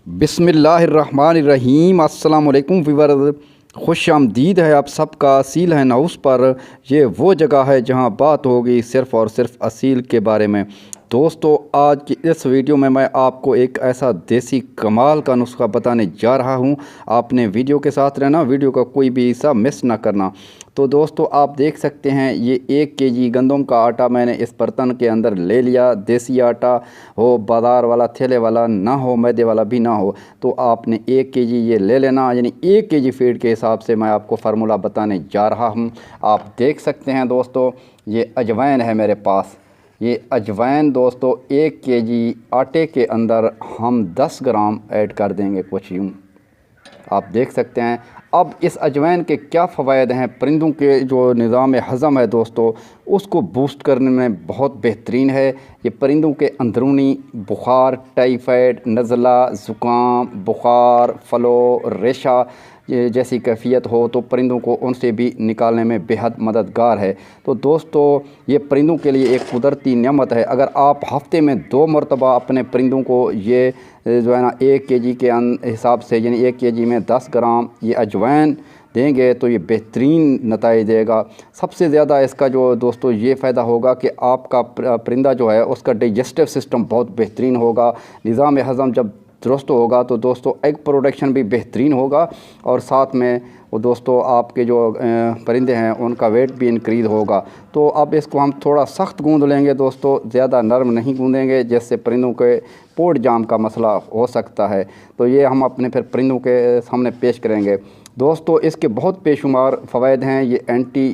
बिस्मिल्लाहिर्रहमानिर्रहीम। अस्सलाम वालेकुम व्यूअर्स, खुश आमदीद है आप सबका असील है हाउस पर। ये वो जगह है जहां बात होगी सिर्फ़ और सिर्फ असील के बारे में। दोस्तों, आज की इस वीडियो में मैं आपको एक ऐसा देसी कमाल का नुस्खा बताने जा रहा हूं। आपने वीडियो के साथ रहना, वीडियो का कोई भी हिस्सा मिस ना करना। तो दोस्तों, आप देख सकते हैं ये 1 केजी गंदम का आटा मैंने इस बर्तन के अंदर ले लिया। देसी आटा हो, बाज़ार वाला ठेले वाला ना हो, मैदे वाला भी ना हो, तो आपने 1 केजी ये ले लेना। यानी 1 केजी फीड के हिसाब से मैं आपको फार्मूला बताने जा रहा हूँ। आप देख सकते हैं दोस्तों, ये अजवाइन है मेरे पास। ये अजवाइन दोस्तों 1 केजी आटे के अंदर हम 10 ग्राम ऐड कर देंगे, कुछ यूँ आप देख सकते हैं। अब इस अजवाइन के क्या फ़वाइद हैं, परिंदों के जो निज़ाम हज़म है दोस्तों, उसको बूस्ट करने में बहुत बेहतरीन है। ये परिंदों के अंदरूनी बुखार, टाइफाइड, नज़ला, ज़ुकाम, बुखार, फ़लो, रेशा जैसी कैफ़ियत हो तो परिंदों को उनसे भी निकालने में बेहद मददगार है। तो दोस्तों, ये परिंदों के लिए एक कुदरती नेमत है। अगर आप हफ़्ते में 2 मरतबा अपने परिंदों को ये जो है ना 1 केजी के हिसाब से, यानी 1 केजी में 10 ग्राम ये अजवाइन देंगे तो ये बेहतरीन नताइज देगा। सबसे ज़्यादा इसका जो दोस्तों ये फ़ायदा होगा कि आपका परिंदा जो है उसका डाइजेस्टिव सिस्टम बहुत बेहतरीन होगा। निज़ाम हज़म जब दुरुस्त होगा तो दोस्तों एग प्रोडक्शन भी बेहतरीन होगा, और साथ में वो दोस्तों आपके जो परिंदे हैं उनका वेट भी इंक्रीज़ होगा। तो अब इसको हम थोड़ा सख्त गूंद लेंगे दोस्तों, ज़्यादा नरम नहीं गूंदेंगे जिससे परिंदों के पोर्ट जाम का मसला हो सकता है। तो ये हम अपने फिर परिंदों के सामने पेश करेंगे। दोस्तों, इसके बहुत बेशुमार फ़वाइद हैं। ये एंटी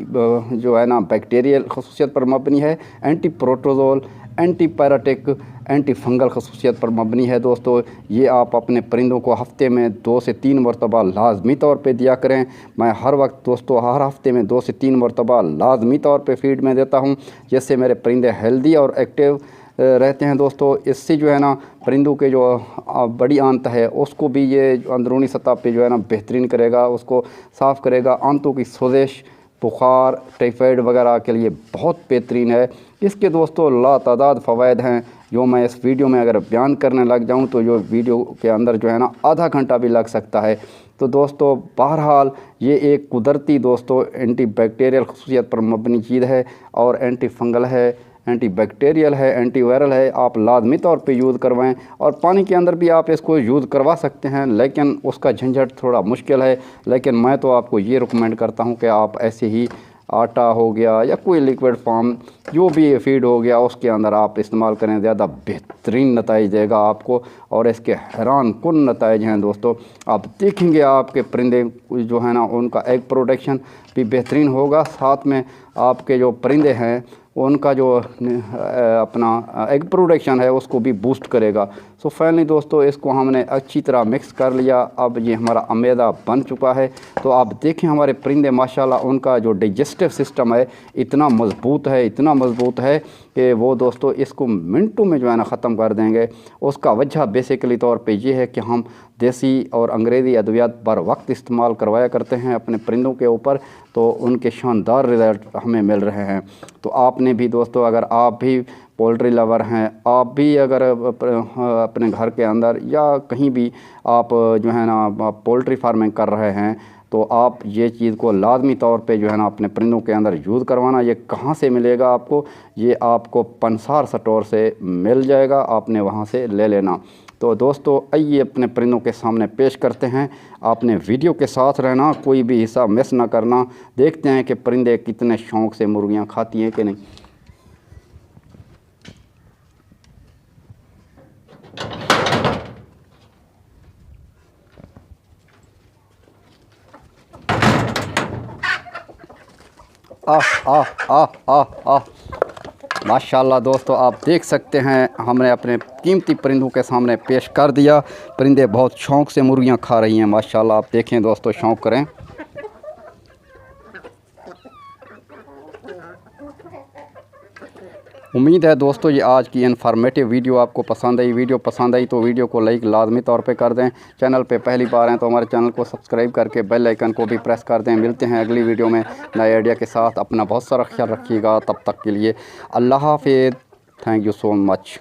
जो है ना बैक्टीरियल खसूसियत पर मबनी है, एंटी प्रोटोज़ोल, एंटी पैराटिक, एंटी फंगल खसूसियत पर मबनी है। दोस्तों, ये आप अपने परिंदों को हफ़्ते में 2 से 3 मरतबा लाजमी तौर पे दिया करें। मैं हर वक्त दोस्तों हर हफ़्ते में 2 से 3 मरतबा लाजमी तौर पे फ़ीड में देता हूँ, जिससे मेरे परिंदे हेल्दी और एक्टिव रहते हैं। दोस्तों, इससे जो है ना परिंदों के जो बड़ी आंत है उसको भी ये अंदरूनी सतह पे जो है ना बेहतरीन करेगा, उसको साफ़ करेगा। आंतों की सोजिश, बुखार, टाइफाइड वगैरह के लिए बहुत बेहतरीन है। इसके दोस्तों लातादाद फ़वाइद हैं जो मैं इस वीडियो में अगर बयान करने लग जाऊं तो जो वीडियो के अंदर जो है ना आधा घंटा भी लग सकता है। तो दोस्तों, बहरहाल ये एक कुदरती दोस्तों एंटी बैक्टीरियल खसूसियत पर मबनी चीज़ है, और एंटी फंगल है, एंटी बैक्टीरियल है, एंटी वायरल है। आप लाजमी तौर पे यूज़ करवाएं, और पानी के अंदर भी आप इसको यूज़ करवा सकते हैं, लेकिन उसका झंझट थोड़ा मुश्किल है। लेकिन मैं तो आपको ये रिकमेंड करता हूं कि आप ऐसे ही आटा हो गया या कोई लिक्विड फॉर्म जो भी फीड हो गया उसके अंदर आप इस्तेमाल करें, ज़्यादा बेहतरीन नताइज देगा आपको, और इसके हैरान कुन नताइज हैं दोस्तों। आप देखेंगे आपके परिंदे जो है ना उनका एग प्रोडक्शन भी बेहतरीन होगा, साथ में आपके जो परिंदे हैं उनका जो अपना एग प्रोडक्शन है उसको भी बूस्ट करेगा। सो फाइनली दोस्तों, इसको हमने अच्छी तरह मिक्स कर लिया। अब ये हमारा मैदा बन चुका है। तो आप देखें हमारे परिंदे माशाल्लाह उनका जो डाइजेस्टिव सिस्टम है इतना मज़बूत है, इतना मज़बूत है कि वो दोस्तों इसको मिनटों में जो है ना ख़त्म कर देंगे। उसका वजह बेसिकली तौर पे ये है कि हम देसी और अंग्रेज़ी अद्वियात बर वक्त इस्तेमाल करवाया करते हैं अपने परिंदों के ऊपर, तो उनके शानदार रिज़ल्ट हमें मिल रहे हैं। तो आपने भी दोस्तों, अगर आप भी पोल्ट्री लवर हैं, आप भी अगर अपने घर के अंदर या कहीं भी आप जो है ना पोल्ट्री फार्मिंग कर रहे हैं, तो आप ये चीज़ को लाजमी तौर पे जो है ना अपने परिंदों के अंदर यूज़ करवाना। ये कहाँ से मिलेगा आपको? ये आपको पंसार स्टोर से मिल जाएगा, आपने वहाँ से ले लेना। तो दोस्तों, आइए अपने परिंदों के सामने पेश करते हैं। आपने वीडियो के साथ रहना, कोई भी हिस्सा मिस ना करना। देखते हैं कि परिंदे कितने शौक़ से मुर्गियाँ खाती हैं कि नहीं। आह आह आह आह आह, माशाल्लाह दोस्तों, आप देख सकते हैं हमने अपने कीमती परिंदों के सामने पेश कर दिया। परिंदे बहुत शौक़ से मुर्गियां खा रही हैं माशाल्लाह। आप देखें दोस्तों, शौक़ करें। उम्मीद है दोस्तों ये आज की इन्फॉर्मेटिव वीडियो आपको पसंद आई। वीडियो पसंद आई तो वीडियो को लाइक लाजमी तौर पे कर दें। चैनल पे पहली बार हैं तो हमारे चैनल को सब्सक्राइब करके बेल आइकन को भी प्रेस कर दें। मिलते हैं अगली वीडियो में नए आइडिया के साथ। अपना बहुत सारा ख्याल रखिएगा। तब तक के लिए अल्लाह हाफिज़। Thank you so much.